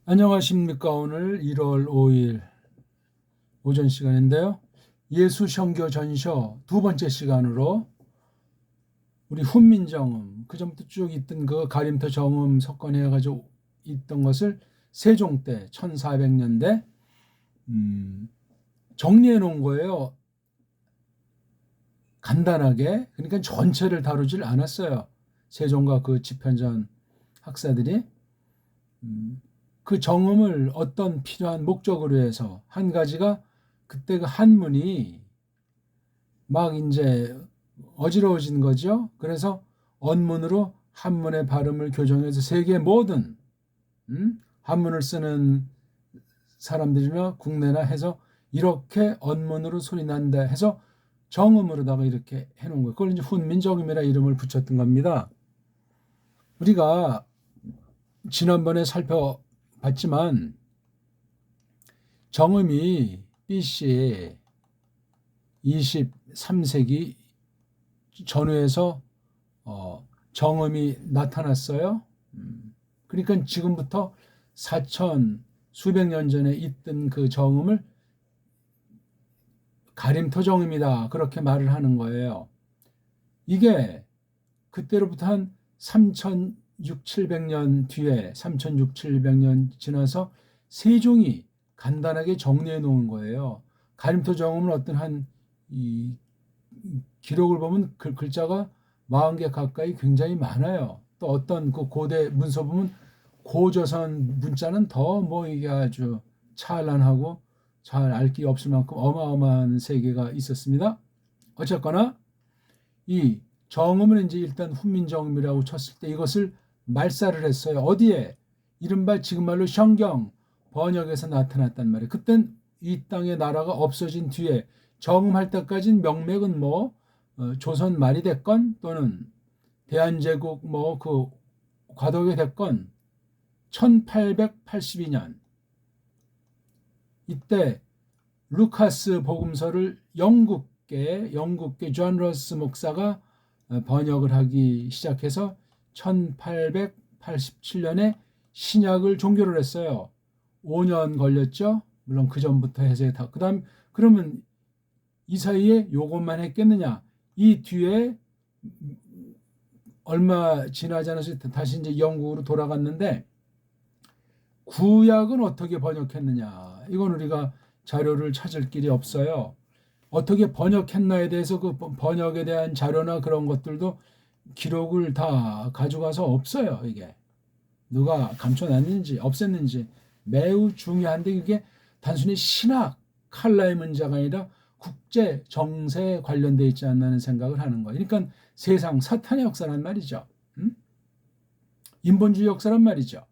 안녕하십니까. 오늘 1월 5일 오전 시간인데요. 예수 성교 전서 두 번째 시간으로 우리 훈민정음, 그전부터 쭉 있던 그 가림토 정음 석권해가지고 있던 것을 세종 때 1400년대 정리해 놓은 거예요. 간단하게. 그러니까 전체를 다루질 않았어요. 세종과 그 집현전 학사들이 그 정음을 어떤 필요한 목적으로 해서 한 가지가 그때 그 한문이 막 이제 어지러워진 거죠. 그래서 언문으로 한문의 발음을 교정해서 세계 모든 한문을 쓰는 사람들이나 국내나 해서 이렇게 언문으로 소리 난다 해서 정음으로다가 이렇게 해놓은 거예요. 그걸 이제 훈민정음이라 이름을 붙였던 겁니다. 우리가 지난번에 살펴봤지만 정음이 BC 23세기 전후에서 정음이 나타났어요. 그러니까 지금부터 4천 수백 년 전에 있던 그 정음을 가림토 정음이다 그렇게 말을 하는 거예요. 이게 그때로부터 한 3,600, 700년 뒤에 3,600, 700년 지나서 세종이 간단하게 정리해 놓은 거예요. 가림토 정음은 어떤 이 기록을 보면 글자가 40개 가까이 굉장히 많아요. 또 어떤 그 고대 문서 보면 고조선 문자는 더 뭐 이게 아주 찬란하고 잘 알 길 없을 만큼 어마어마한 세계가 있었습니다. 어쨌거나 이 정음은 이제 일단 훈민정음이라고 쳤을 때 이것을 말살을 했어요. 어디에? 이른바 지금 말로 성경 번역에서 나타났단 말이에요. 그땐 이 땅의 나라가 없어진 뒤에 정음할 때까지는 명맥은 뭐 조선 말이 됐건 또는 대한제국 뭐 그 과도기 됐건 1882년 이때 루카스 복음서를 영국계 존 러스 목사가 번역을 하기 시작해서 1887년에 신약을 종교를 했어요. 5년 걸렸죠. 물론 그 전부터 해서 다. 그다음 그러면 이 사이에 요것만 했겠느냐? 이 뒤에 얼마 지나지 않아서 다시 이제 영국으로 돌아갔는데 구약은 어떻게 번역했느냐? 이건 우리가 자료를 찾을 길이 없어요. 어떻게 번역했나에 대해서 그 번역에 대한 자료나 그런 것들도 기록을 다 가져가서 없어요. 이게 누가 감춰놨는지 없앴는지 매우 중요한데 이게 단순히 신학 칼라의 문제가 아니라 국제 정세에 관련돼 있지 않나는 생각을 하는 거예요. 그러니까 세상 사탄의 역사란 말이죠. 인본주의 역사란 말이죠.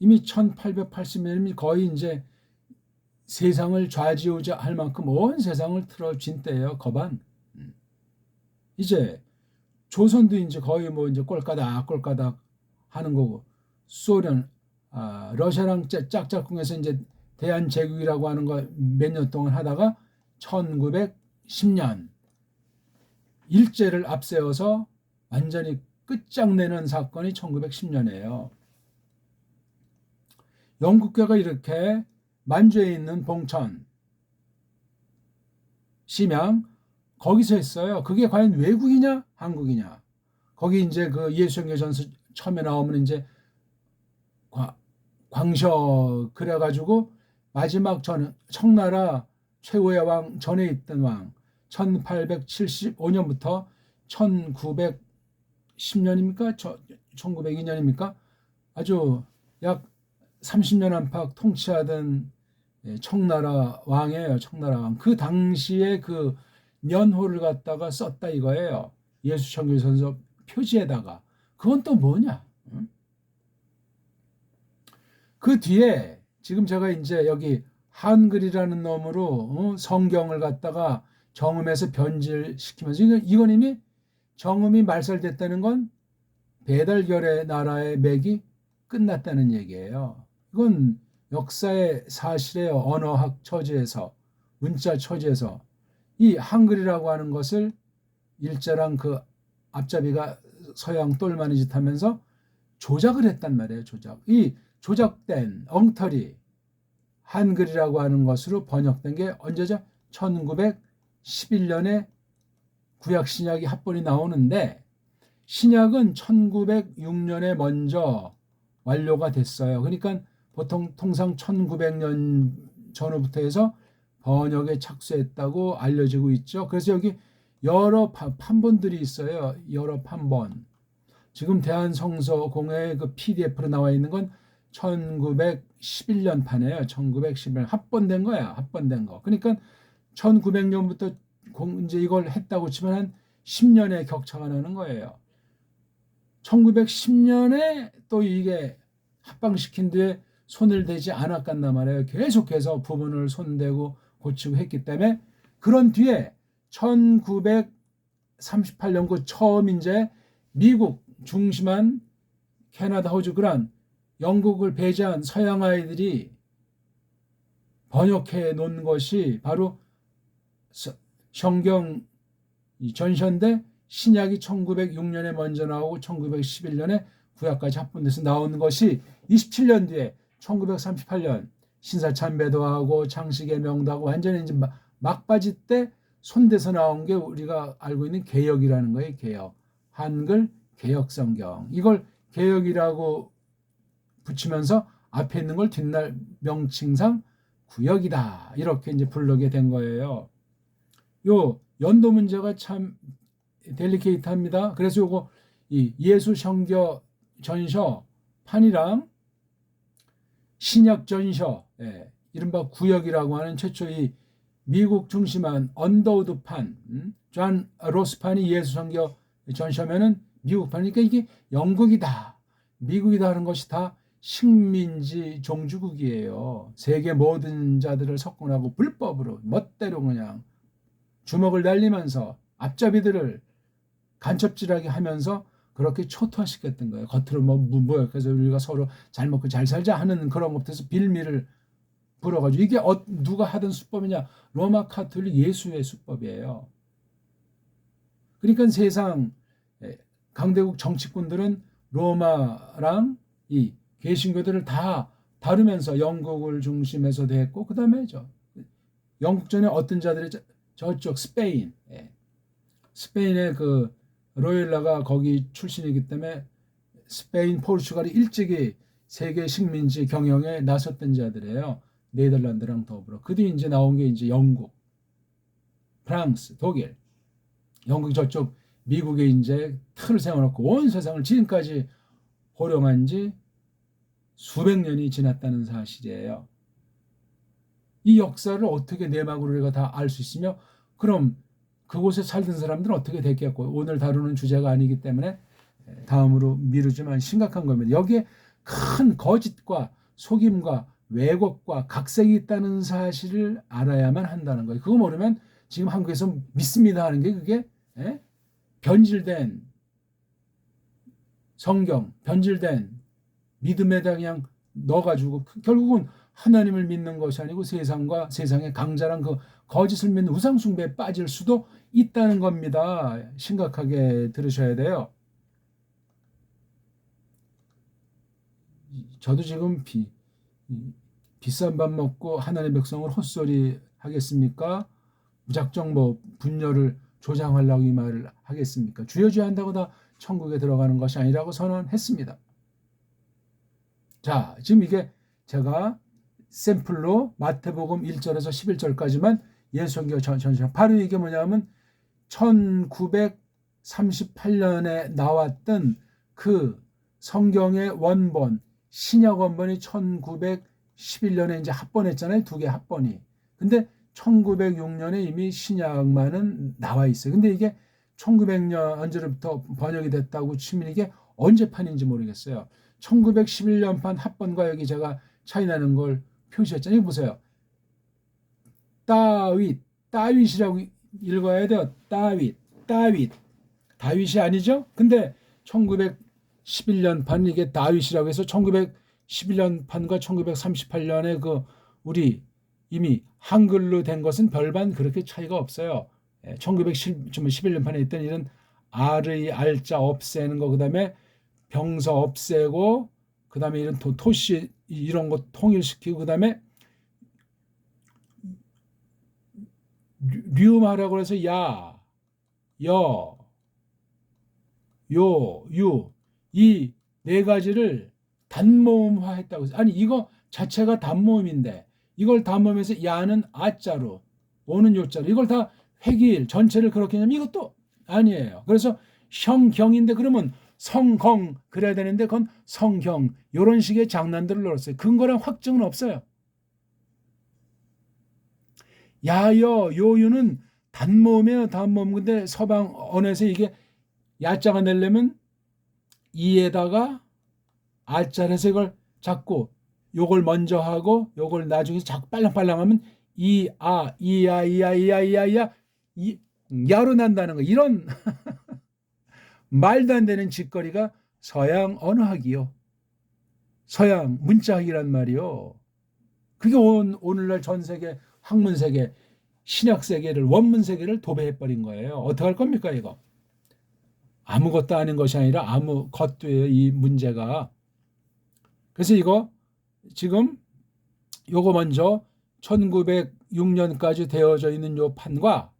이미 1880년이면 거의 이제 세상을 좌지우지할 만큼 온 세상을 틀어쥔 때예요. 거반. 이제 조선도 이제 거의 뭐 이제 꼴까닥 하는 거고 소련, 러시아랑 짝짝꿍해서 이제 대한제국이라고 하는 거 몇 년 동안 하다가 1910년 일제를 앞세워서 완전히 끝장내는 사건이 1910년이에요. 영국계가 이렇게 만주에 있는 봉천, 심양 거기서 했어요. 그게 과연 외국이냐, 한국이냐? 거기 이제 그 예수경전서 처음에 나오면 이제 광셔 그래가지고 마지막 청나라 최후의 왕 전에 있던 왕 1875년부터 1910년입니까? 1902년입니까? 아주 약 30년 안팎 통치하던 청나라 왕이에요. 청나라 왕. 그 당시에 그 년호를 갖다가 썼다 이거예요. 예수청교선서 표지에다가. 그건 또 뭐냐? 그 뒤에 지금 제가 이제 여기 한글이라는 놈으로 성경을 갖다가 정음에서 변질시키면서 이건 이미 정음이 말살됐다는 건 배달결의 나라의 맥이 끝났다는 얘기예요. 이건 역사의 사실이에요. 언어학 처지에서 문자 처지에서 이 한글이라고 하는 것을 일제랑 그 앞잡이가 서양 똘마니 짓 하면서 조작을 했단 말이에요. 조작. 이 조작된 엉터리 한글이라고 하는 것으로 번역된 게 언제죠? 1911년에 구약 신약이 합본이 나오는데 신약은 1906년에 먼저 완료가 됐어요. 그러니까 보통 통상 1900년 전후부터 해서 번역에 착수했다고 알려지고 있죠. 그래서 여기 여러 판본들이 있어요. 여러 판본. 지금 대한성서공회의 그 PDF로 나와 있는 건 1911년 판이에요. 1911년 합본된 거야. 합본된 거. 그러니까 1900년부터 이제 이걸 했다고 치면 한 10년의 격차가 나는 거예요. 1910년에 또 이게 합방시킨 뒤에 손을 대지 않았겠나 말이에요. 계속해서 부분을 손대고 고치고 했기 때문에 그런 뒤에 1938년 처음 이제 미국 중심한 캐나다, 호주 그런 영국을 배제한 서양 아이들이 번역해 놓은 것이 바로 성경 전시인데 신약이 1906년에 먼저 나오고 1911년에 구약까지 합본돼서 나오는 것이 27년 뒤에 1938년 신사참배도 하고 장식의 명도 하고 완전히 이제 막바지 때 손대서 나온 게 우리가 알고 있는 개역이라는 거예요. 개역. 한글 개역 성경. 이걸 개역이라고 붙이면서 앞에 있는 걸 뒷날 명칭상 구역이다. 이렇게 이제 부르게 된 거예요. 요 연도 문제가 참 델리케이트합니다. 그래서 요거 이 예수 성경 전서 판이랑 신약 전서, 이른바 구역이라고 하는 최초의 미국 중심한 언더우드 판, 존 로스 판이 예수 성경 전서면은 미국 판이니까 이게 영국이다, 미국이다 하는 것이 다 식민지 종주국이에요. 세계 모든 자들을 석권하고 불법으로 멋대로 그냥 주먹을 날리면서 앞잡이들을 간첩질하게 하면서 그렇게 초토화시켰던 거예요. 겉으로 뭐야 그래서 우리가 서로 잘 먹고 잘 살자 하는 그런 것에서 빌미를 불어가지고 이게 누가 하던 수법이냐? 로마 카톨릭 예수의 수법이에요. 그러니까 세상 강대국 정치꾼들은 로마랑 이 개신교들을 다 다루면서 영국을 중심에서도 했고 그 다음에 영국 전에 어떤 자들이 저쪽 스페인의 그 로엘라가 거기 출신이기 때문에 스페인, 포르투갈이 일찍이 세계 식민지 경영에 나섰던 자들이에요. 네덜란드랑 더불어. 그 뒤에 이제 나온 게 이제 영국, 프랑스, 독일, 영국 저쪽 미국에 이제 틀을 세워놓고 온 세상을 지금까지 호령한 지 수백 년이 지났다는 사실이에요. 이 역사를 어떻게 내막으로 우리가 다 알 수 있으며 그럼 그곳에 살던 사람들은 어떻게 됐겠고 오늘 다루는 주제가 아니기 때문에 다음으로 미루지만 심각한 겁니다. 여기에 큰 거짓과 속임과 왜곡과 각색이 있다는 사실을 알아야만 한다는 거예요. 그거 모르면 지금 한국에서 믿습니다 하는 게 그게 변질된 성경, 변질된 믿음에다 그냥 넣어가지고 결국은 하나님을 믿는 것이 아니고 세상과 세상의 강자란 그 거짓을 믿는 우상숭배에 빠질 수도 있다는 겁니다. 심각하게 들으셔야 돼요. 저도 지금 비싼 밥 먹고 하나님의 백성을 헛소리 하겠습니까? 무작정 분열을 조장하려고 이 말을 하겠습니까? 주여 한다고 다 천국에 들어가는 것이 아니라고 선언했습니다. 자, 지금 이게 제가 샘플로 마태복음 1절에서 11절까지만 예수성경 전시. 바로 이게 뭐냐면 1938년에 나왔던 그 성경의 원본, 신약 원본이 1911년에 이제 합본했잖아요. 두 개 합본이. 근데 1906년에 이미 신약만은 나와 있어요. 근데 이게 1900년 언제부터 번역이 됐다고 치면 이게 언제 판인지 모르겠어요. 1911년판 합본과 여기 제가 차이 나는 걸 표시했잖아요. 보세요. 다윗이라고 읽어야 돼요. 다윗이 아니죠? 근데 1911년판 이게 다윗이라고 해서 1911년판과 1938년에 그 우리 이미 한글로 된 것은 별반 그렇게 차이가 없어요. 1911년판에 있던 이런 R의 R자 없애는 거 그다음에 병서 없애고 그다음에 이런 토시 이런 거 통일시키고 그다음에 류마라고 해서 야, 여, 요, 유 이 네 가지를 단모음화했다고 해서 아니 이거 자체가 단모음인데 이걸 단모음해서 야는 아자로 오는 요자로 이걸 다 회길 전체를 그렇게 하면 이것도 아니에요. 그래서 성경인데 그러면 성경 그래야 되는데 그건 성경 이런 식의 장난들을 넣었어요. 근거랑 확증은 없어요. 야여 요유는 단모음이에요. 단모음. 근데 서방 언어에서 이게 야자가 내려면 이에다가 알자를 해서 이걸 자꾸 요걸 먼저 하고 요걸 나중에 자꾸 빨랑빨랑 하면 이야 야로 난다는 거. 이런 말도 안 되는 짓거리가 서양 언어학이요. 서양 문자학이란 말이요. 그게 오늘날 전 세계 학문 세계 신약 세계를 원문 세계를 도배해버린 거예요. 어떻게 할 겁니까 이거? 아무것도 아닌 것이 아니라 아무것도예요. 이 문제가. 그래서 이거 지금 요거 먼저 1906년까지 되어져 있는 요 판과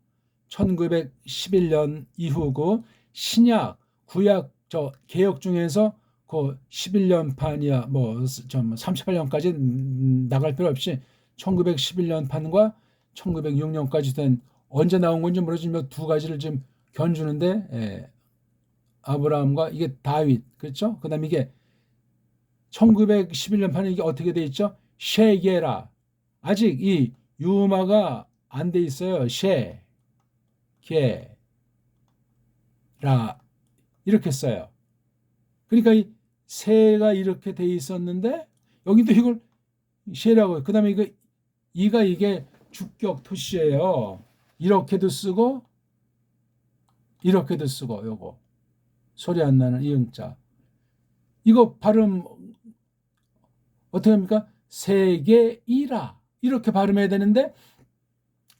1911년 이후 그 신약 구약 저 개혁 중에서 그 11년 판이야 뭐 38년까지 나갈 필요 없이 1911년 판과 1906년까지 된 언제 나온 건지 모르지만 두 가지를 지금 견주는데 아브라함과 이게 다윗 그렇죠? 그다음에 이게 1911년 판에 이게 어떻게 돼 있죠? 쉐게라 아직 이 유마가 안 돼 있어요. 쉐게라 이렇게 써요. 그러니까 이 세가 이렇게 돼 있었는데 여기도 이걸 쉐라고 그다음에 이게 주격 토시예요. 이렇게도 쓰고 이렇게도 쓰고 요거 소리 안 나는 이응자 이거 발음 어떻게 합니까? 세계이라 이렇게 발음해야 되는데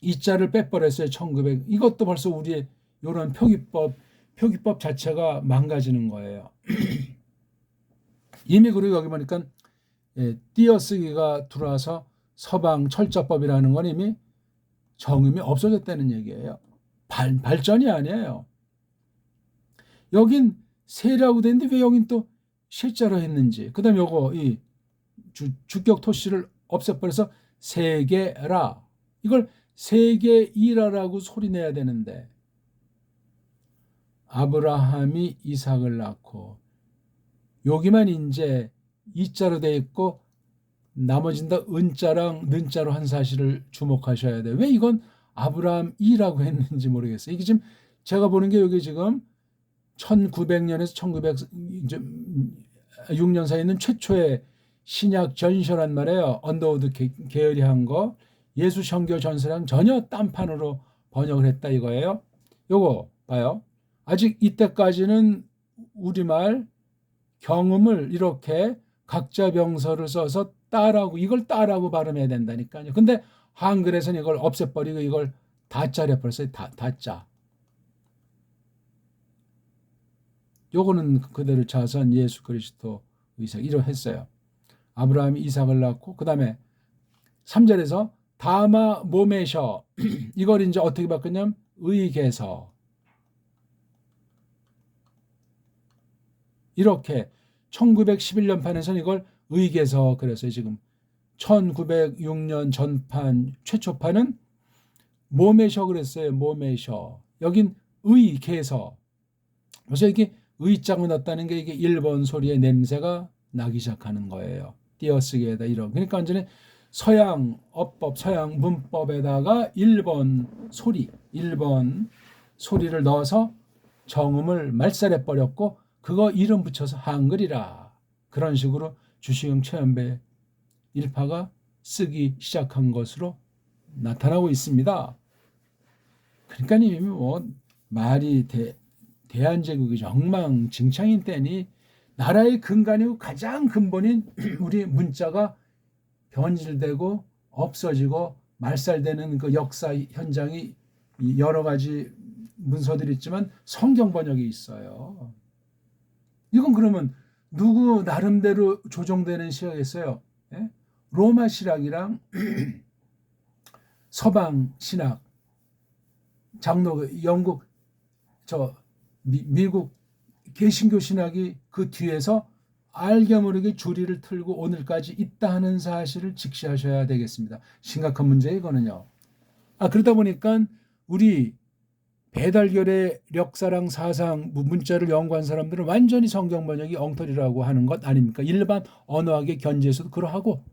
이자를 빼버렸어요. 1900 이것도 벌써 우리의 이런 표기법 자체가 망가지는 거예요. 이미 그리고 여기 보니까 띄어쓰기가 들어와서 서방 철자법이라는 건 이미 정음이 없어졌다는 얘기예요. 발전이 아니에요. 여긴 세라고 되는데 왜 여긴 또 실자로 했는지. 그 다음에 요거 이 주격 토시를 없애버려서 세계라 이걸 세계이라라고 소리내야 되는데 아브라함이 이삭을 낳고 여기만 이제 이자로 돼 있고 나머지는 다 은자랑 는자로 한 사실을 주목하셔야 돼요. 왜 이건 아브라함이라고 했는지 모르겠어요. 이게 지금 제가 보는 게 여기 지금 1900년에서 1906년 사이에 있는 최초의 신약 전서란 말이에요. 언더우드 계열이 한 거 예수 성교 전서랑 전혀 딴판으로 번역을 했다 이거예요. 요거 봐요. 아직 이때까지는 우리말 경음을 이렇게 각자 병서를 써서 따라고 이걸 따라고 발음해야 된다니까요. 근데 한글에서는 이걸 없애버리고 이걸 다자로 해버렸어요. 다자. 요거는 그대로 자선 예수 그리스도 이삭 이러 했어요. 아브라함이 이삭을 낳고 그 다음에 3절에서 다마 모메셔 이걸 이제 어떻게 바꾸냐면 의계서 이렇게 1911년 판에서는 이걸 의계서 그랬어요. 지금 1906년 전판 최초판은 모메셔 그랬어요. 모메셔 여긴 의계서 그래서 이게 의자고 넣었다는 게 이게 일본 소리의 냄새가 나기 시작하는 거예요. 띄어쓰기에다 이런. 그러니까 완전히 서양 어법, 서양 문법에다가 일본 소리를 넣어서 정음을 말살해 버렸고 그거 이름 붙여서 한글이라 그런 식으로 주시영 최연배 일파가 쓰기 시작한 것으로 나타나고 있습니다. 그러니까 이미 뭐 말이 대한제국이 엉망진창인 때니 나라의 근간이고 가장 근본인 우리 문자가 변질되고 없어지고 말살되는 그 역사 현장이 여러 가지 문서들이 있지만 성경 번역이 있어요. 이건 그러면 누구 나름대로 조정되는 시학이었어요. 예? 로마 신학이랑 서방 신학, 장로 영국 미국 개신교 신학이 그 뒤에서 알게 모르게 주리를 틀고 오늘까지 있다 하는 사실을 직시하셔야 되겠습니다. 심각한 문제 이거는요. 그러다 보니까 우리 배달결의 역사랑 사상 문자를 연구한 사람들은 완전히 성경 번역이 엉터리라고 하는 것 아닙니까? 일반 언어학의 견지에서도 그러하고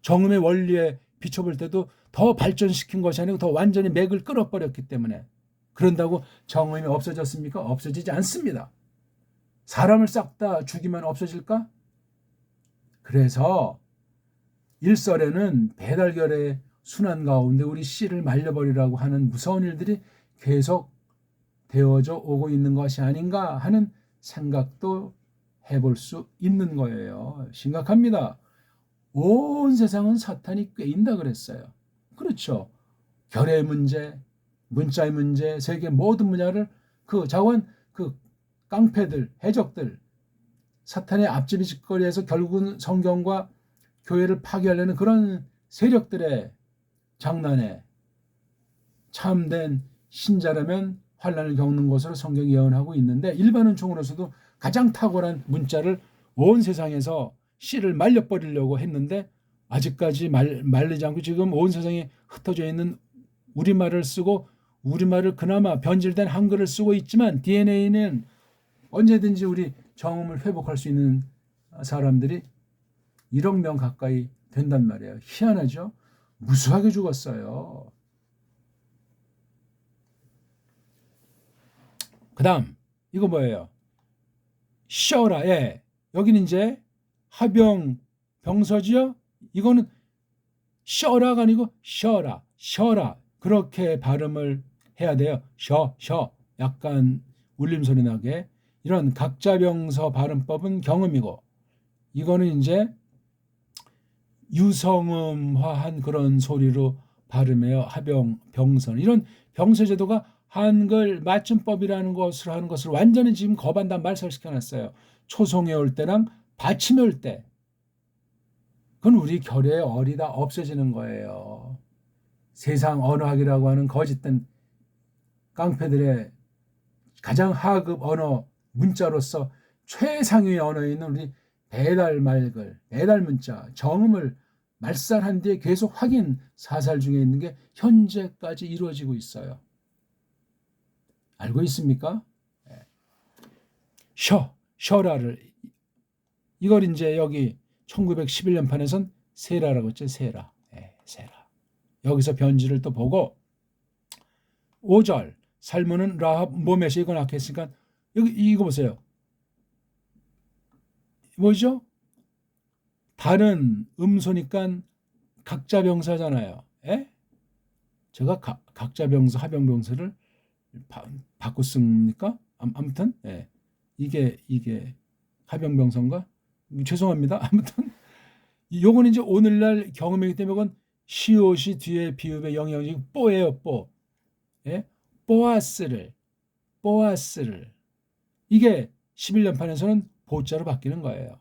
정음의 원리에 비춰볼 때도 더 발전시킨 것이 아니고 더 완전히 맥을 끌어버렸기 때문에 그런다고 정음이 없어졌습니까? 없어지지 않습니다. 사람을 싹 다 죽이면 없어질까? 그래서 일설에는 배달결의 순환 가운데 우리 씨를 말려버리라고 하는 무서운 일들이 계속 되어져 오고 있는 것이 아닌가 하는 생각도 해볼 수 있는 거예요. 심각합니다. 온 세상은 사탄이 꿰인다 그랬어요. 그렇죠. 결의 문제, 문자의 문제, 세계 모든 분야를 그 자원 그 깡패들, 해적들, 사탄의 앞집이 짓거리에서 결국은 성경과 교회를 파괴하려는 그런 세력들의 장난에 참된 신자라면 환난을 겪는 것으로 성경이 예언하고 있는데 일반 은총으로서도 가장 탁월한 문자를 온 세상에서 씨를 말려버리려고 했는데 아직까지 말리지 않고 지금 온 세상에 흩어져 있는 우리말을 쓰고 우리말을 그나마 변질된 한글을 쓰고 있지만 DNA는 언제든지 우리 정음을 회복할 수 있는 사람들이 1억 명 가까이 된단 말이에요. 희한하죠? 무수하게 죽었어요. 그 다음 이거 뭐예요? 쉬어라. 예. 여기는 이제 하병 병서지요. 이거는 쉬어라가 아니고 쉬어라. 쉬어라. 그렇게 발음을 해야 돼요. 쉬어. 약간 울림 소리 나게. 이런 각자병서 발음법은 경음이고 이거는 이제 유성음화한 그런 소리로 발음해요. 하병, 병선. 이런 병서 제도가 한글 맞춤법이라는 것을 하는 것을 완전히 지금 거반단 말살시켜놨어요. 초송에 올 때랑 받침에 올 때. 그건 우리 결의 어리다 없어지는 거예요. 세상 언어학이라고 하는 거짓된 깡패들의 가장 하급 언어 문자로서 최상위의 언어에 있는 우리 배달 말글, 배달 문자, 정음을 말살한 뒤에 계속 확인 사살 중에 있는 게 현재까지 이루어지고 있어요. 알고 있습니까? 쉬어라를 이걸 이제 여기 1911년 판에선 세라라고 했죠. 세라. 세라. 여기서 변지를 또 보고 5절 살문은 라합 모메시 이거 낳겠으니까 여기 이거 보세요. 뭐죠? 다른 음소니까 각자병사잖아요. 제가 각자병사 하병병사를 바꿨습니까? 아무튼 이게 하병병사인가? 죄송합니다. 아무튼 요거는 이제 오늘날 경험이기 때문에 이건 시옷이 뒤에 비읍의 영향이 뽀예요. 뽀. 뽀아스를 이게 11년판에서는 보자로 바뀌는 거예요.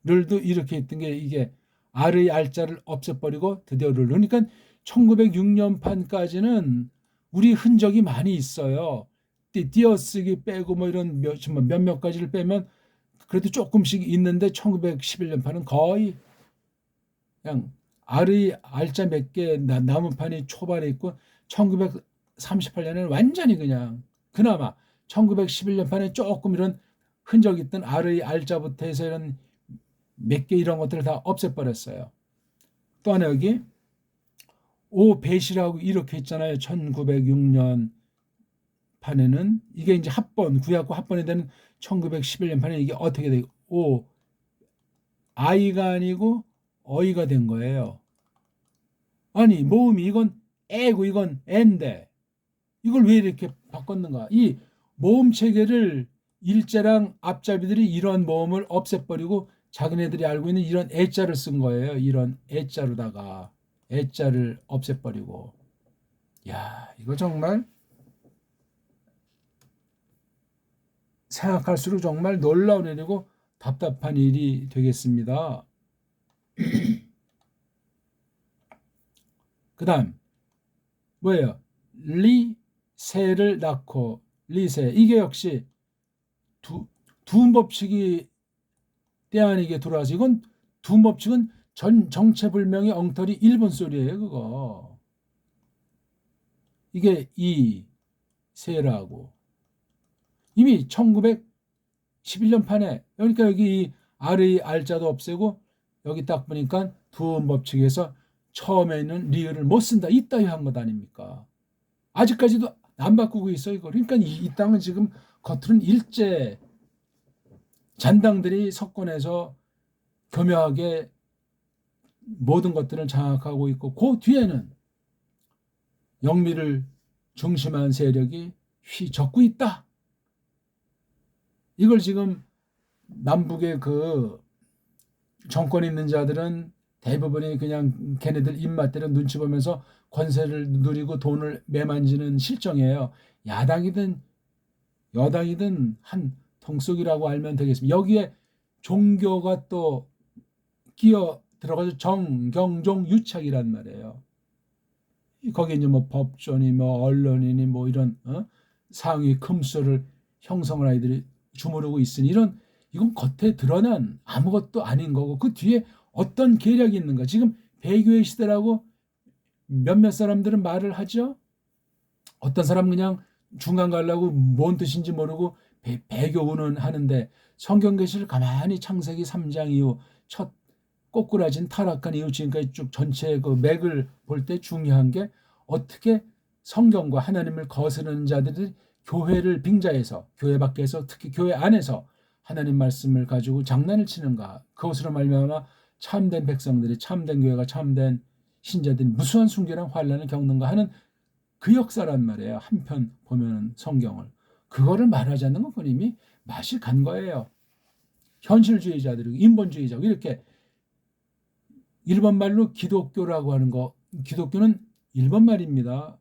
룰도 이렇게 했던 게 이게 R의 R자를 없애버리고 드디어 룰. 그러니까 1906년판까지는 우리 흔적이 많이 있어요. 띄어쓰기 빼고 뭐 이런 몇몇 가지를 빼면 그래도 조금씩 있는데 1911년판은 거의 그냥 R의 R자 몇 개 남은 판이 초반에 있고 1938년에는 완전히 그냥 그나마 1911년판에 조금 이런 흔적 있던 R의 R자부터 해서 이런 몇 개 이런 것들을 다 없애버렸어요. 또 하나 여기 오배시라고 이렇게 있잖아요. 1906년 판에는 이게 이제 합본 구약고 합본이 되는 1911년 판에 이게 어떻게 돼요? 오 아이가 아니고 어이가 된 거예요. 아니 모음이 이건 애고 이건 애인데 이걸 왜 이렇게 바꿨는가? 이 모음 체계를 일자랑 앞잡이들이 이런 모음을 없애버리고 자기네들이 알고 있는 이런 애자를 쓴 거예요. 이런 애자로다가 애자를 없애버리고 야 이거 정말 생각할수록 정말 놀라운 일이고 답답한 일이 되겠습니다. 그 다음 뭐예요? 리세를 낳고 리세, 이게 역시 두음 법칙이 때 아니게 들어와서, 이건 두음 법칙은 정체불명의 엉터리 일본 소리예요. 그거 이게 이세라고 이미 1911년 판에, 그러니까 여기 이 R의 R자도 없애고 여기 딱 보니까 두음 법칙에서 처음에 있는 리을을 못 쓴다 이따위 한 것 아닙니까? 아직까지도 안 바꾸고 있어 이거. 그러니까 이 땅은 지금 겉으로는 일제 잔당들이 석권해서 교묘하게 모든 것들을 장악하고 있고, 그 뒤에는 영미를 중심한 세력이 휘젓고 있다. 이걸 지금 남북의 그 정권 있는 자들은 대부분이 그냥 걔네들 입맛대로 눈치 보면서 권세를 누리고 돈을 매만지는 실정이에요. 야당이든 여당이든 한 통속이라고 알면 되겠습니다. 여기에 종교가 또 끼어 들어가서 정경종 유착이란 말이에요. 거기 이제 뭐 법조니 뭐 언론이니 뭐 이런 상위 금수를 형성을 아이들이 주무르고 있으니, 이건 겉에 드러난 아무것도 아닌 거고 그 뒤에 어떤 계략이 있는가. 지금 배교의 시대라고 몇몇 사람들은 말을 하죠. 어떤 사람 그냥 중간 가려고 뭔 뜻인지 모르고 배교는 하는데, 성경 계시를 가만히 창세기 3장 이후 첫 꼬꾸라진 타락한 이후 지금까지 쭉 전체 그 맥을 볼 때 중요한 게, 어떻게 성경과 하나님을 거스르는 자들이 교회를 빙자해서, 교회 밖에서 특히 교회 안에서 하나님 말씀을 가지고 장난을 치는가. 그것으로 말미암아 참된 백성들이, 참된 교회가, 참된 신자들이 무수한 순교랑 환난을 겪는가 하는 그 역사란 말이에요. 한편 보면 성경을, 그거를 말하지 않는 건 이미 맛이 간 거예요. 현실주의자들이, 인본주의자, 이렇게 일본 말로 기독교라고 하는 거, 기독교는 일본 말입니다.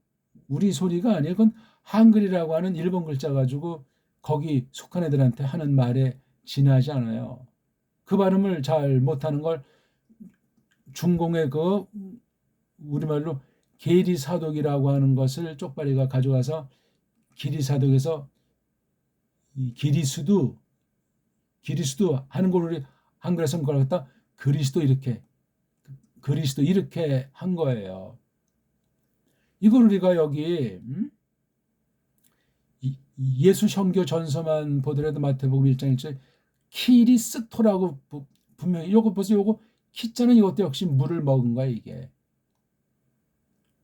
우리 소리가 아니에요. 그건 한글이라고 하는 일본 글자 가지고 거기 속한 애들한테 하는 말에 지나지 않아요. 그 발음을 잘 못하는 걸 중공의 그 우리말로 계리사독이라고 하는 것을 쪽발이가 가져가서 기리사독에서 기리수도 하는 걸 우리 한글에서 그걸 갖다 그리스도 이렇게 한 거예요. 이걸 우리가 여기 예수 선교 전서만 보더라도 마태복음 1장 1절 키리스토라고 분명히, 요거 보세요. 요거 키자는 이것도 역시 물을 먹은 거야. 이게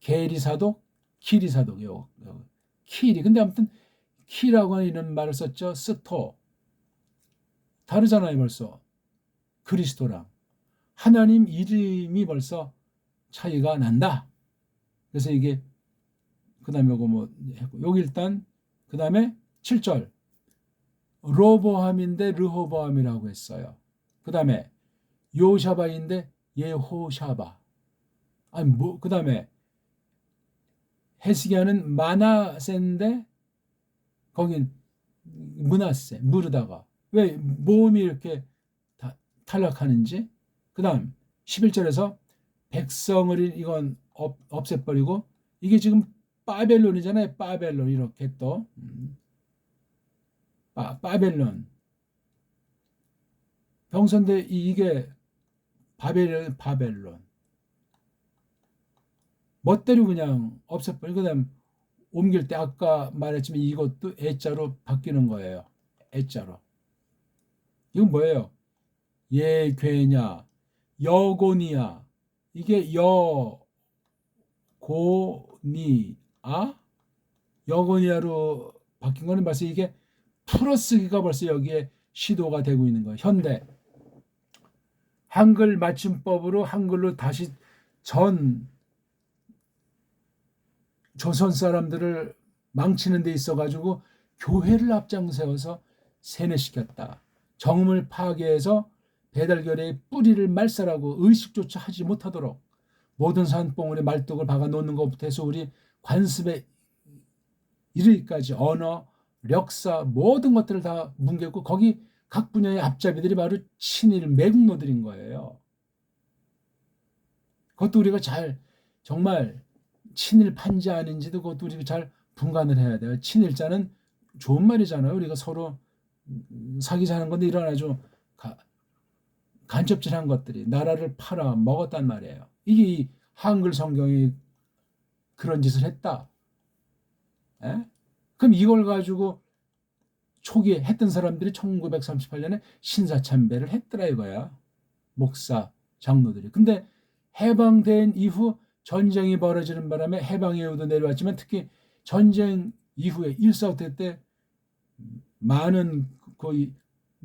게리사독, 키리사독, 요 키리. 근데 아무튼 키라고 하는 이런 말을 썼죠. 스토. 다르잖아요. 벌써 그리스도랑 하나님 이름이 벌써 차이가 난다. 그래서 이게 그 다음에 요거 뭐 했고, 여기 일단 그 다음에 7절 로보함인데 르호보함이라고 했어요. 그 다음에 요샤바인데 예호샤바. 아니 뭐 그 다음에 헤스기야는 마나세인데 거긴 문하세, 무르다가. 왜 모음이 이렇게 탈락하는지. 그 다음 11절에서 백성을 이건 없애버리고, 이게 지금 바벨론이잖아요. 바벨론. 이렇게 또 바벨론 병선데 이게 바벨론 멋대로 그냥 없애버리고, 그다음 옮길 때 아까 말했지만 이것도 애자로 바뀌는 거예요. 애자로. 이건 뭐예요? 예괴냐, 여고니야. 이게 여고니아, 여고니아로 바뀐 거는 벌써 이게 풀어쓰기가 벌써 여기에 시도가 되고 있는 거예요. 현대 한글 맞춤법으로 한글로 다시 전 조선 사람들을 망치는 데 있어가지고 교회를 앞장세워서 세뇌시켰다. 정음을 파괴해서 배달결의 뿌리를 말살하고 의식조차 하지 못하도록 모든 산봉우리 말뚝을 박아 놓는 것부터 해서 우리 관습에 이르기까지 언어, 력사 모든 것들을 다 뭉개고 거기 각 분야의 앞잡이들이 바로 친일 매국노들인 거예요. 그것도 우리가 잘 정말 친일파인지 아닌지도 그것도 우리가 잘 분간을 해야 돼요. 친일자는 좋은 말이잖아요. 우리가 서로 사귀자는 건데 이런 아주 간접질한 것들이 나라를 팔아 먹었단 말이에요. 이게 한글 성경이 그런 짓을 했다. 에? 그럼 이걸 가지고 초기에 했던 사람들이 1938년에 신사참배를 했더라 이거야. 목사, 장로들이. 근데 해방된 이후 전쟁이 벌어지는 바람에 해방이후도 내려왔지만 특히 전쟁 이후에 1.4태 때 많은 거의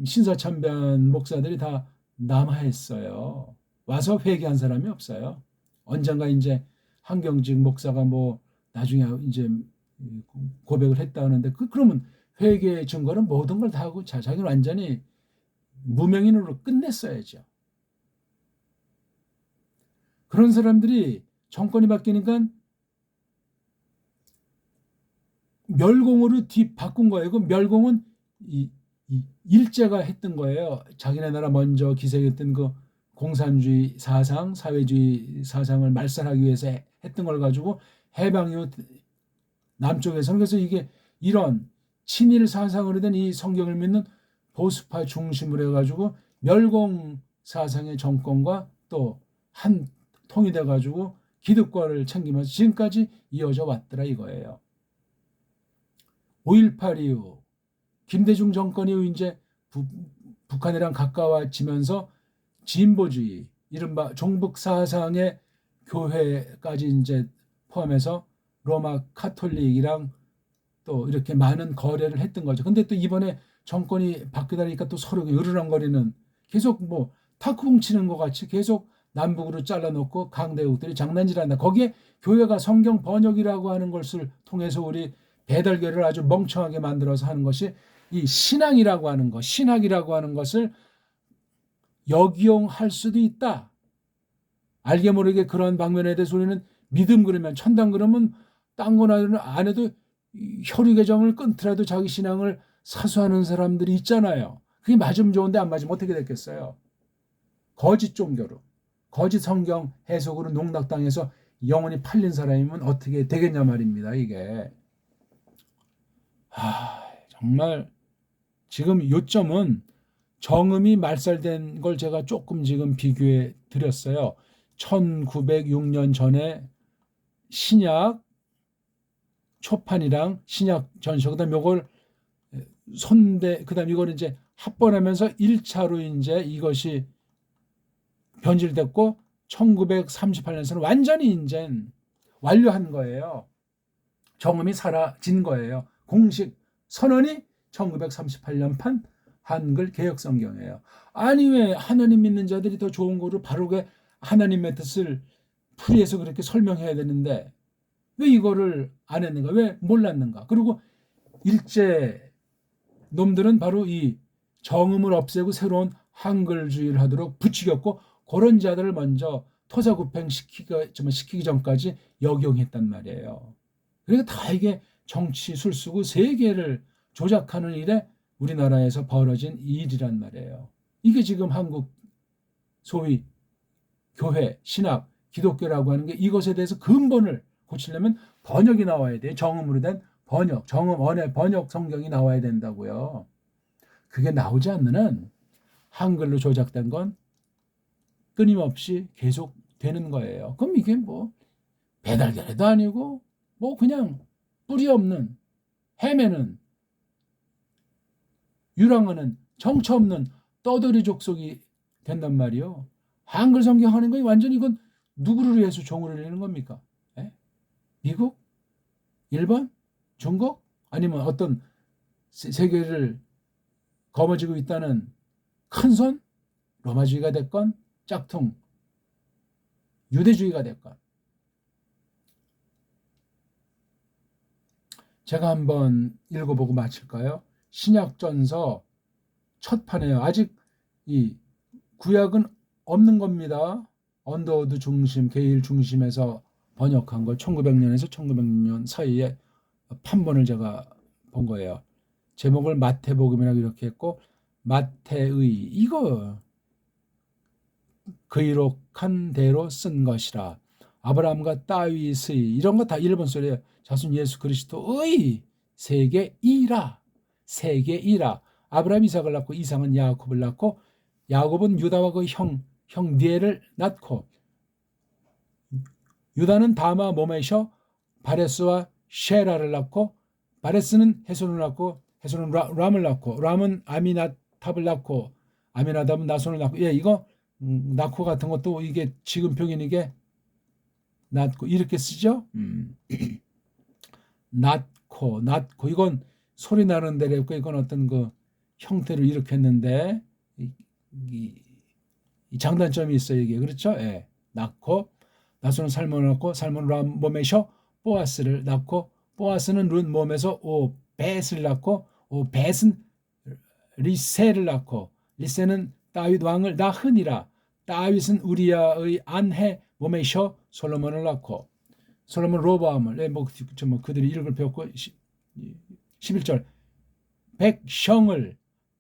신사참배한 목사들이 다 남하했어요. 와서 회개한 사람이 없어요. 언젠가 이제 한경직 목사가 뭐 나중에 이제 고백을 했다 하는데 그러면 회개의 증거는 모든 걸 다 하고 자기는 완전히 무명인으로 끝냈어야죠. 그런 사람들이 정권이 바뀌니까 멸공으로 바꾼 거예요. 그 멸공은 이 일제가 했던 거예요. 자기네 나라 먼저 기생했던 그 공산주의 사상, 사회주의 사상을 말살하기 위해서 했던 걸 가지고 해방 이후 남쪽에서는 그래서 이게 이런 친일 사상으로 된 이 성경을 믿는 보수파 중심으로 해가지고 멸공 사상의 정권과 또 한 통이 돼가지고 기득권을 챙기면서 지금까지 이어져 왔더라 이거예요. 5.18 이후 김대중 정권 이후 이제 북한이랑 가까워지면서 진보주의, 이른바 종북 사상의 교회까지 이제 포함해서 로마 카톨릭이랑 또 이렇게 많은 거래를 했던 거죠. 근데 또 이번에 정권이 바뀌다 보니까 또 서로 으르렁거리는 계속 뭐 탁구공 치는 것 같이 계속 남북으로 잘라놓고 강대국들이 장난질한다. 거기에 교회가 성경 번역이라고 하는 것을 통해서 우리 배달교를 아주 멍청하게 만들어서 하는 것이 이 신앙이라고 하는 것, 신학이라고 하는 것을 역이용할 수도 있다. 알게 모르게 그런 방면에 대해서 우리는 믿음 그러면 천당 그러면 딴 거나 안 해도 혈육의 정을 끊더라도 자기 신앙을 사수하는 사람들이 있잖아요. 그게 맞으면 좋은데 안 맞으면 어떻게 됐겠어요. 거짓 종교로 거짓 성경 해석으로 농락당해서 영혼이 팔린 사람이면 어떻게 되겠냐 말입니다. 이게 정말 지금 요점은 정음이 말살된 걸 제가 조금 지금 비교해 드렸어요. 1906년 전에 신약 초판이랑 신약 전서 그다음 요걸 그다음 이걸 이제 합본하면서 1차로 이제 이것이 변질됐고 1938년에는 완전히 이제 완료한 거예요. 정음이 사라진 거예요. 공식 선언이 1938년판 한글 개혁성경이에요. 아니 왜 하나님 믿는 자들이 더 좋은 거를 바르게 하나님의 뜻을 풀이해서 그렇게 설명해야 되는데 왜 이거를 안 했는가? 왜 몰랐는가? 그리고 일제 놈들은 바로 이 정음을 없애고 새로운 한글주의를 하도록 부추겼고 그런 자들을 먼저 토사구팽시키기 전까지 역용했단 말이에요. 그러니까 다 이게 정치 술수고 세계를 조작하는 일에 우리나라에서 벌어진 일이란 말이에요. 이게 지금 한국 소위 교회, 신학, 기독교라고 하는 게 이것에 대해서 근본을 고치려면 번역이 나와야 돼요. 정음으로 된 번역, 정음 언의 번역 성경이 나와야 된다고요. 그게 나오지 않는 한 한글로 조작된 건 끊임없이 계속 되는 거예요. 그럼 이게 뭐 배달결례도 아니고 뭐 그냥 뿌리 없는 헤매는 유랑하는 정처 없는 떠돌이 족속이 된단 말이요. 한글 성경 하는 거 완전히 이건 누구를 위해서 종을 울리는 겁니까? 에? 미국? 일본? 중국? 아니면 어떤 세계를 거머쥐고 있다는 큰손? 로마주의가 됐건 짝퉁 유대주의가 됐건 제가 한번 읽어보고 마칠까요? 신약전서 첫 판이에요. 아직 이 구약은 없는 겁니다. 언더우드 중심, 게일 중심에서 번역한 걸 1900년에서 1900년 사이에 판본을 제가 본 거예요. 제목을 마태복음이라고 이렇게 했고, 마태의 이거 의록한 대로 쓴 것이라. 아브라함과 다윗의 이런 거 다 일본 소리예요. 자손 예수 그리스도의 세계이라. 세계이라. 아브라함 이삭을 낳고 이삭은 야곱을 낳고 야곱은 유다와 그 형 니엘을 낳고 유다는 다마 모메셔 바레스와 셰라를 낳고 바레스는 헤손을 낳고 헤손은 람을 낳고 람은 아미나답을 낳고 아미나답은 나손을 낳고 이거 낳고 같은 것도 이게 지금 표현 이게 낳고 이렇게 쓰죠. 낳고 이건 소리 나는 데랬고 이건 어떤 그 형태로 이렇게 했는데 이 장단점이 있어요 이게. 그렇죠? 예. 낳고 나손은 살몬을 낳고 살몬은 람 몸에서 보아스를 낳고 보아스는 룬 몸에서 오벳을 낳고 오벳은 리세를 낳고 리세는 다윗 왕을 낳으니라. 다윗은 우리야의 아내 몸에서 솔로몬을 낳고 솔로몬 로보암을 그들이 이름을 배웠고 11절 백성을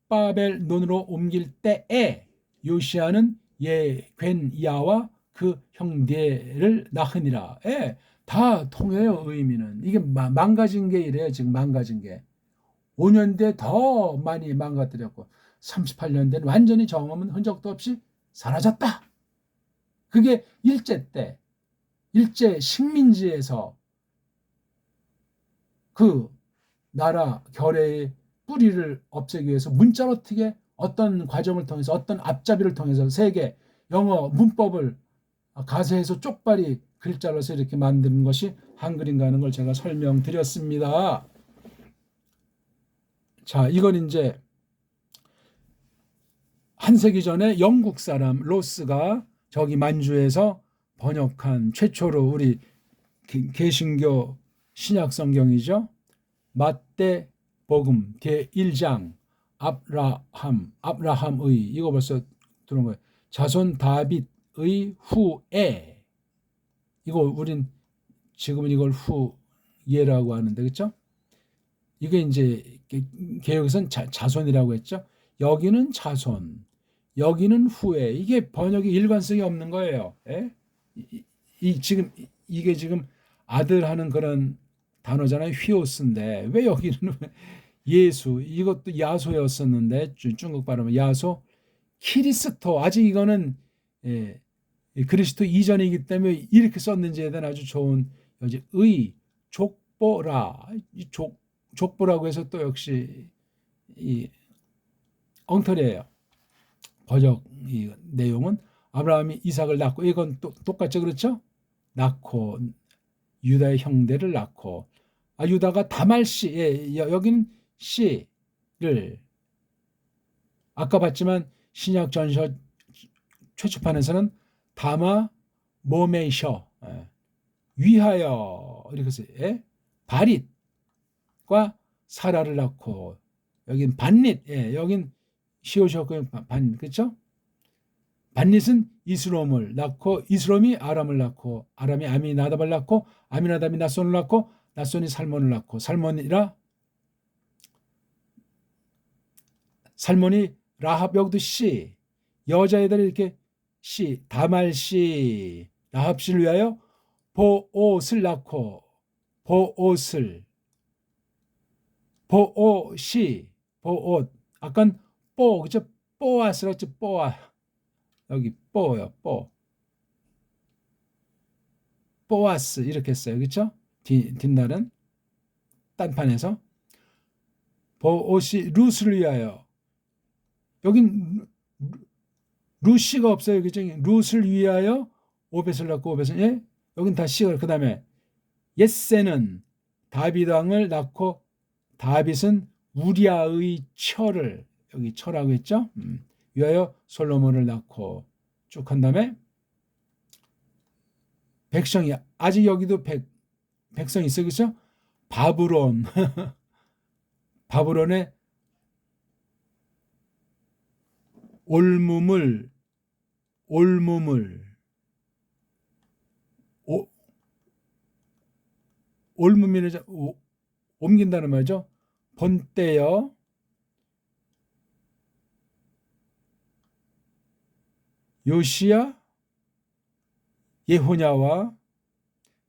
바벨 논으로 옮길 때에 요시아는 예괸야와 그 형제를 낳으니라. 다 통해요. 의미는 이게 망가진 게 이래요. 지금 망가진 게 5년 뒤에 더 많이 망가뜨렸고 38년 뒤는 완전히 정음은 흔적도 없이 사라졌다. 그게 일제 때 일제 식민지에서 그 나라 결의의 뿌리를 없애기 위해서 문자로 어떻게 어떤 과정을 통해서 어떤 앞잡이를 통해서 세계 영어 문법을 가세해서 쪽발이 글자로서 이렇게 만드는 것이 한글인가 하는 걸 제가 설명드렸습니다. 자, 이건 이제 한 세기 전에 영국 사람 로스가 저기 만주에서 번역한 최초로 우리 개신교 신약 성경이죠. 마태복음 제1장 아브라함의 이거 벌써 들은 거예요. 자손 다윗의 후에 이거 우린 지금은 이걸 후예라고 하는데 그렇죠? 이게 이제 개혁에서는 자손이라고 했죠. 여기는 자손, 여기는 후에. 이게 번역이 일관성이 없는 거예요. 지금 이게 지금 아들 하는 그런 단어잖아요. 휘오스인데 왜 여기는 예수 이것도 야소였었는데 중국 발음은 야소 키리스토 아직 이거는 그리스도 이전이기 때문에 이렇게 썼는지에 대한 아주 좋은 의 족보라 족보라고 해서 또 역시 이 엉터리예요. 번역 이 내용은 아브라함이 이삭을 낳고 이건 또 똑같죠. 그렇죠? 낳고 유다의 형제를 낳고 유다가 다말씨 여기는 씨를 아까 봤지만 신약 전서 최초판에서는 다마 모메셔 위하여 이렇게 써요. 바릿과 사라를 낳고 여긴 반릿 여긴 시오시오고 반릿 그렇죠? 반릿은 이스롬을 낳고 이스롬이 아람을 낳고 아람이 아미나답을 낳고 아미나답이 나손을 낳고 나손이 살몬을 낳고 살몬이 라합 여기도 씨 여자애들이 이렇게 씨 다말씨 라합씨를 위하여 보옷을 낳고 보옷이 보옷 아깐 뽀 그죠? 뽀아스라지 뽀아 여기 뽀요 뽀아스 이렇게 써요. 그렇죠? 뒷날은 딴판에서 보옷이 룻을 위하여 여긴 루시가 없어요. 그죠? 룻을 위하여 오벳을 낳고 오벳은 여긴 다 씨가 그 다음에 옅세는 다윗 왕을 낳고 다윗은 우리아의 처를 여기 처라고 했죠. 위하여 솔로몬을 낳고 쭉 한 다음에 백성이 아직 여기도 백성이 있어요. 그렇죠? 바브론 바브론의 올무물 올무미를 옮긴다는 말이죠. 본때여 요시야 예호냐와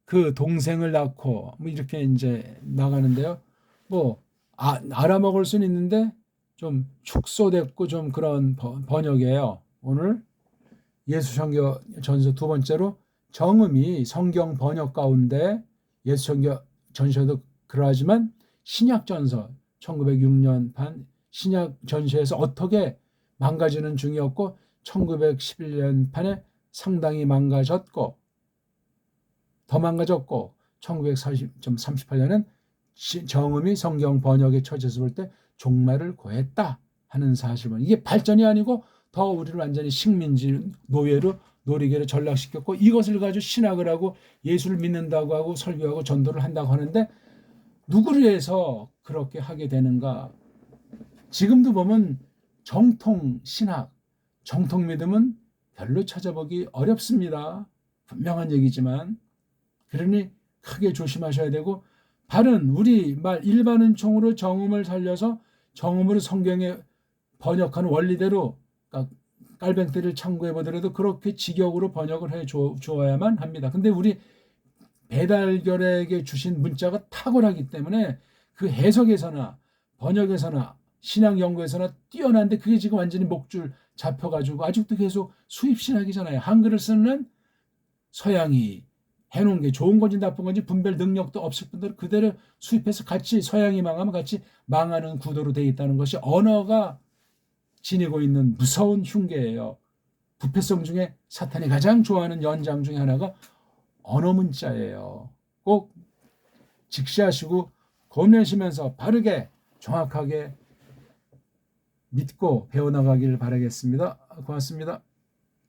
그 동생을 낳고 뭐 이렇게 이제 나가는데요. 뭐 알아먹을 수는 있는데 좀 축소됐고 좀 그런 번역이에요. 오늘 예수선교 전서 두 번째로 정음이 성경 번역 가운데 예수선교 전서도 그러하지만 신약전서 1906년 판 신약전서에서 어떻게 망가지는 중이었고 1911년 판에 상당히 망가졌고 더 망가졌고 1938년은 정음이 성경 번역에 처져서 볼 때 종말을 고했다 하는 사실은 이게 발전이 아니고 더 우리를 완전히 식민지 노예로 노리개로 전락시켰고 이것을 가지고 신학을 하고 예수를 믿는다고 하고 설교하고 전도를 한다고 하는데 누구를 위해서 그렇게 하게 되는가. 지금도 보면 정통 신학, 정통 믿음은 별로 찾아보기 어렵습니다. 분명한 얘기지만 그러니 크게 조심하셔야 되고 바른 우리 말 일반 은총으로 정음을 살려서 정음으로 성경에 번역하는 원리대로 깔뱅이를 참고해 보더라도 그렇게 직역으로 번역을 해 주어야만 합니다. 근데 우리 배달결에게 주신 문자가 탁월하기 때문에 그 해석에서나 번역에서나 신학 연구에서나 뛰어난데 그게 지금 완전히 목줄 잡혀가지고 아직도 계속 수입 신학이잖아요. 한글을 쓰는 서양이 해놓은 게 좋은 건지 나쁜 건지 분별 능력도 없을 뿐더러 그대로 수입해서 같이 서양이 망하면 같이 망하는 구도로 되어 있다는 것이 언어가 지니고 있는 무서운 흉계예요. 부패성 중에 사탄이 가장 좋아하는 연장 중에 하나가 언어 문자예요. 꼭 직시하시고 고민하시면서 바르게 정확하게 믿고 배워나가기를 바라겠습니다. 고맙습니다.